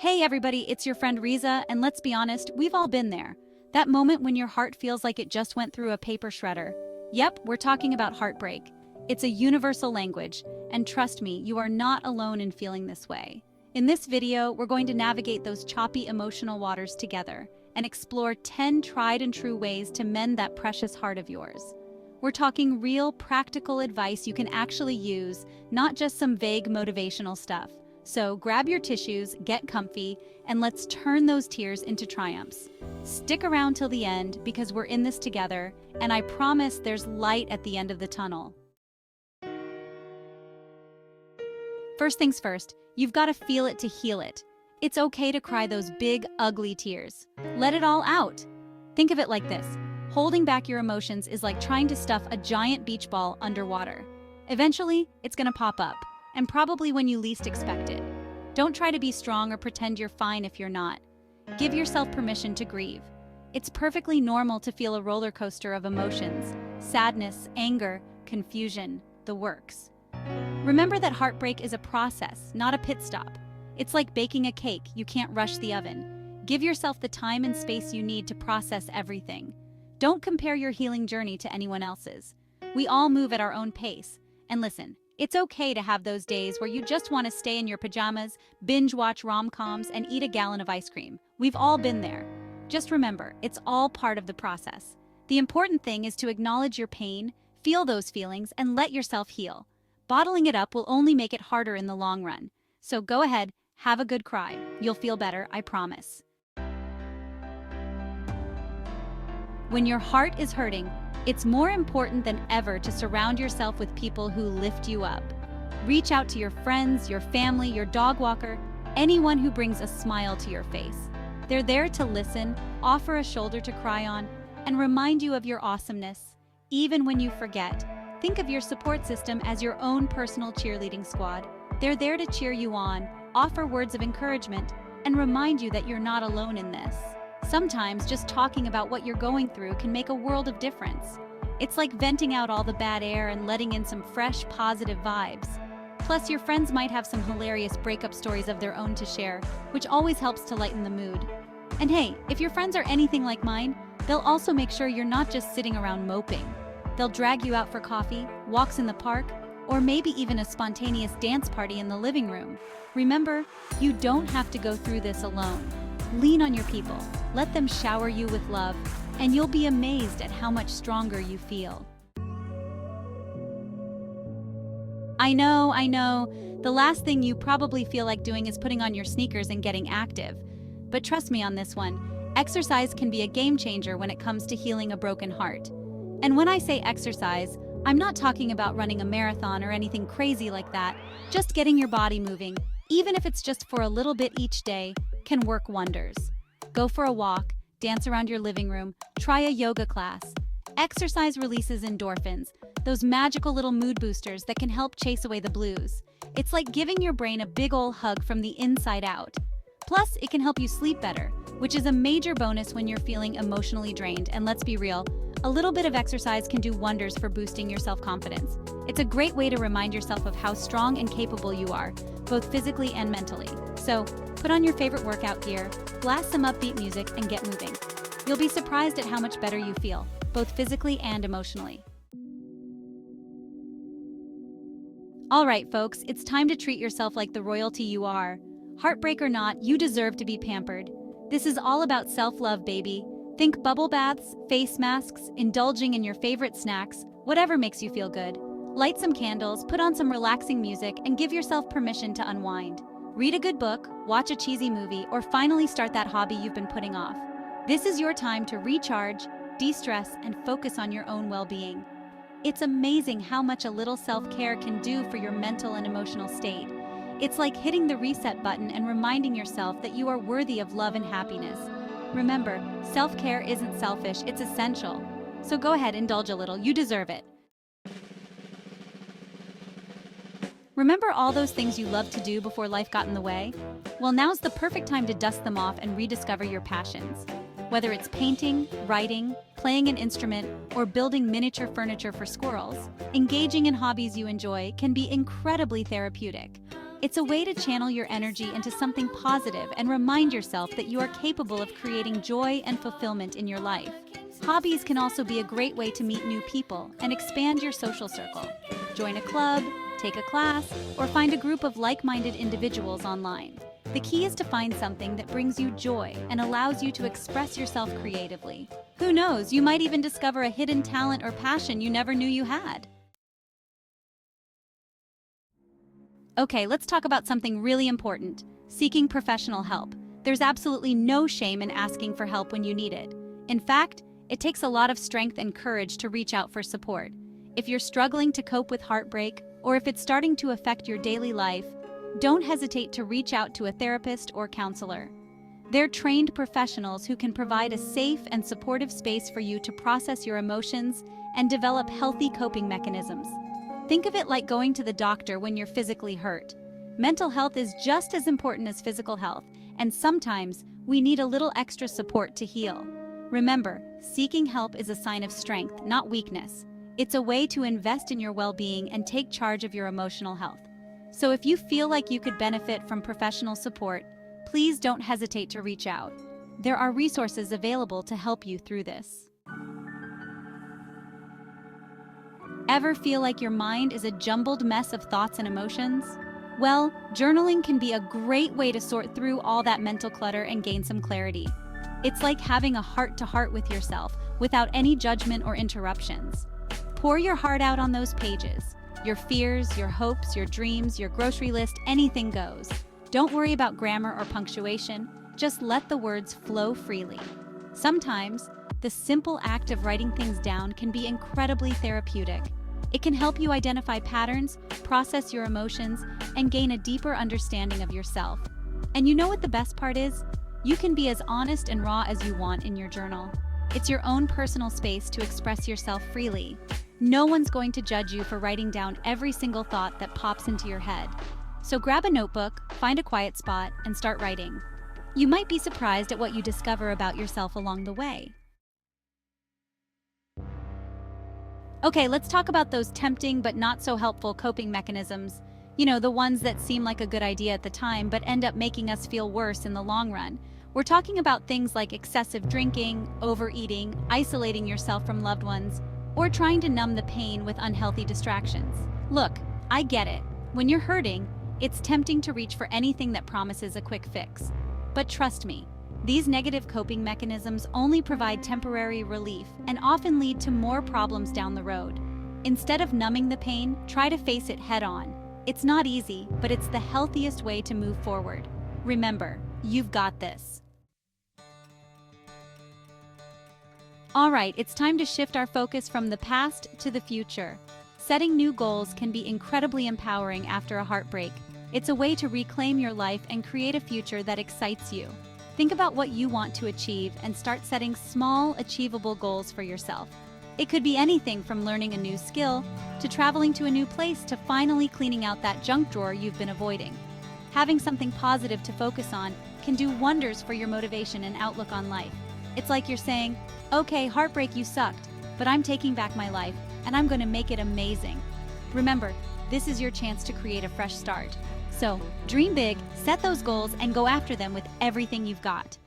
Hey everybody, it's your friend Riza, and let's be honest, we've all been there. That moment when your heart feels like it just went through a paper shredder. Yep, we're talking about heartbreak. It's a universal language, and trust me, you are not alone in feeling this way. In this video, we're going to navigate those choppy emotional waters together and explore 10 tried and true ways to mend that precious heart of yours. We're talking real, practical advice you can actually use, not just some vague motivational stuff. So grab your tissues, get comfy, and let's turn those tears into triumphs. Stick around till the end because we're in this together, and I promise there's light at the end of the tunnel. First things first, you've got to feel it to heal it. It's okay to cry those big, ugly tears. Let it all out. Think of it like this. Holding back your emotions is like trying to stuff a giant beach ball underwater. Eventually, it's gonna pop up, and probably when you least expect it. Don't try to be strong or pretend you're fine if you're not. Give yourself permission to grieve. It's perfectly normal to feel a roller coaster of emotions, sadness, anger, confusion, the works. Remember that heartbreak is a process, not a pit stop. It's like baking a cake, you can't rush the oven. Give yourself the time and space you need to process everything. Don't compare your healing journey to anyone else's. We all move at our own pace. And listen, it's okay to have those days where you just want to stay in your pajamas, binge watch rom-coms, and eat a gallon of ice cream. We've all been there. Just remember, it's all part of the process. The important thing is to acknowledge your pain, feel those feelings, and let yourself heal. Bottling it up will only make it harder in the long run. So go ahead, have a good cry. You'll feel better, I promise. When your heart is hurting, it's more important than ever to surround yourself with people who lift you up. Reach out to your friends, your family, your dog walker, anyone who brings a smile to your face. They're there to listen, offer a shoulder to cry on, and remind you of your awesomeness. Even when you forget, think of your support system as your own personal cheerleading squad. They're there to cheer you on, offer words of encouragement, and remind you that you're not alone in this. Sometimes just talking about what you're going through can make a world of difference. It's like venting out all the bad air and letting in some fresh, positive vibes. Plus, your friends might have some hilarious breakup stories of their own to share, which always helps to lighten the mood. And hey, if your friends are anything like mine, they'll also make sure you're not just sitting around moping. They'll drag you out for coffee, walks in the park, or maybe even a spontaneous dance party in the living room. Remember, you don't have to go through this alone. Lean on your people, let them shower you with love, and you'll be amazed at how much stronger you feel. I know, the last thing you probably feel like doing is putting on your sneakers and getting active. But trust me on this one, exercise can be a game changer when it comes to healing a broken heart. And when I say exercise, I'm not talking about running a marathon or anything crazy like that. Just getting your body moving, even if it's just for a little bit each day, can work wonders. Go for a walk, dance around your living room, try a yoga class. Exercise releases endorphins, those magical little mood boosters that can help chase away the blues. It's like giving your brain a big ol' hug from the inside out. Plus, it can help you sleep better, which is a major bonus when you're feeling emotionally drained. And let's be real, a little bit of exercise can do wonders for boosting your self-confidence. It's a great way to remind yourself of how strong and capable you are, both physically and mentally. So, put on your favorite workout gear, blast some upbeat music, and get moving. You'll be surprised at how much better you feel, both physically and emotionally. All right, folks, it's time to treat yourself like the royalty you are. Heartbreak or not, you deserve to be pampered. This is all about self-love, baby. Think bubble baths, face masks, indulging in your favorite snacks, whatever makes you feel good. Light some candles, put on some relaxing music, and give yourself permission to unwind. Read a good book, watch a cheesy movie, or finally start that hobby you've been putting off. This is your time to recharge, de-stress, and focus on your own well-being. It's amazing how much a little self-care can do for your mental and emotional state. It's like hitting the reset button and reminding yourself that you are worthy of love and happiness. Remember, self-care isn't selfish, it's essential. So go ahead, indulge a little, you deserve it. Remember all those things you loved to do before life got in the way? Well, now's the perfect time to dust them off and rediscover your passions. Whether it's painting, writing, playing an instrument, or building miniature furniture for squirrels, engaging in hobbies you enjoy can be incredibly therapeutic. It's a way to channel your energy into something positive and remind yourself that you are capable of creating joy and fulfillment in your life. Hobbies can also be a great way to meet new people and expand your social circle. Join a club, take a class, or find a group of like-minded individuals online. The key is to find something that brings you joy and allows you to express yourself creatively. Who knows, you might even discover a hidden talent or passion you never knew you had. Okay, let's talk about something really important: seeking professional help. There's absolutely no shame in asking for help when you need it. In fact, it takes a lot of strength and courage to reach out for support. If you're struggling to cope with heartbreak, or if it's starting to affect your daily life, don't hesitate to reach out to a therapist or counselor. They're trained professionals who can provide a safe and supportive space for you to process your emotions and develop healthy coping mechanisms. Think of it like going to the doctor when you're physically hurt. Mental health is just as important as physical health, and sometimes we need a little extra support to heal. Remember, seeking help is a sign of strength, not weakness. It's a way to invest in your well-being and take charge of your emotional health. So if you feel like you could benefit from professional support, please don't hesitate to reach out. There are resources available to help you through this. Ever feel like your mind is a jumbled mess of thoughts and emotions? Well, journaling can be a great way to sort through all that mental clutter and gain some clarity. It's like having a heart-to-heart with yourself without any judgment or interruptions. Pour your heart out on those pages. Your fears, your hopes, your dreams, your grocery list, anything goes. Don't worry about grammar or punctuation, just let the words flow freely. Sometimes, the simple act of writing things down can be incredibly therapeutic. It can help you identify patterns, process your emotions, and gain a deeper understanding of yourself. And you know what the best part is? You can be as honest and raw as you want in your journal. It's your own personal space to express yourself freely. No one's going to judge you for writing down every single thought that pops into your head. So grab a notebook, find a quiet spot, and start writing. You might be surprised at what you discover about yourself along the way. Okay, let's talk about those tempting but not so helpful coping mechanisms. You know, the ones that seem like a good idea at the time but end up making us feel worse in the long run. We're talking about things like excessive drinking, overeating, isolating yourself from loved ones, or trying to numb the pain with unhealthy distractions. Look, I get it. When you're hurting, it's tempting to reach for anything that promises a quick fix. But trust me, these negative coping mechanisms only provide temporary relief and often lead to more problems down the road. Instead of numbing the pain, try to face it head on. It's not easy, but it's the healthiest way to move forward. Remember, you've got this. All right, it's time to shift our focus from the past to the future. Setting new goals can be incredibly empowering after a heartbreak. It's a way to reclaim your life and create a future that excites you. Think about what you want to achieve and start setting small, achievable goals for yourself. It could be anything from learning a new skill, to traveling to a new place, to finally cleaning out that junk drawer you've been avoiding. Having something positive to focus on can do wonders for your motivation and outlook on life. It's like you're saying, okay, heartbreak, you sucked, but I'm taking back my life, and I'm going to make it amazing. Remember, this is your chance to create a fresh start. So, dream big, set those goals, and go after them with everything you've got.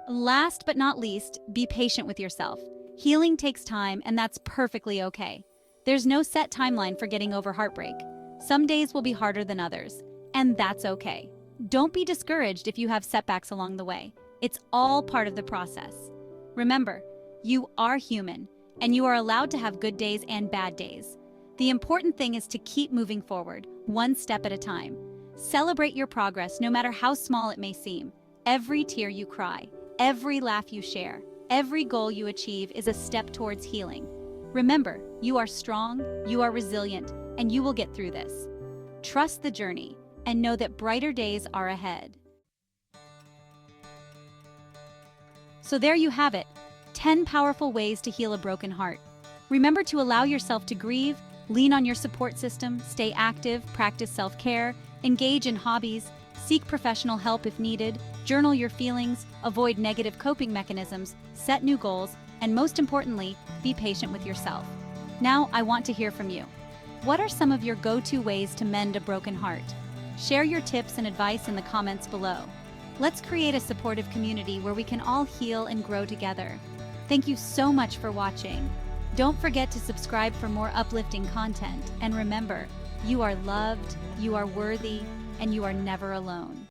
Last but not least, be patient with yourself. Healing takes time, and that's perfectly okay. There's no set timeline for getting over heartbreak. Some days will be harder than others, and that's okay. Don't be discouraged if you have setbacks along the way. It's all part of the process. Remember, you are human, and you are allowed to have good days and bad days. The important thing is to keep moving forward, one step at a time. Celebrate your progress, no matter how small it may seem. Every tear you cry, every laugh you share, every goal you achieve is a step towards healing. Remember, you are strong, you are resilient, and you will get through this. Trust the journey, and know that brighter days are ahead. So there you have it, 10 powerful ways to heal a broken heart. Remember to allow yourself to grieve, lean on your support system, stay active, practice self-care, engage in hobbies, seek professional help if needed, journal your feelings, avoid negative coping mechanisms, set new goals, and most importantly, be patient with yourself. Now, I want to hear from you. What are some of your go-to ways to mend a broken heart? Share your tips and advice in the comments below. Let's create a supportive community where we can all heal and grow together. Thank you so much for watching. Don't forget to subscribe for more uplifting content, and remember, you are loved, you are worthy, and you are never alone.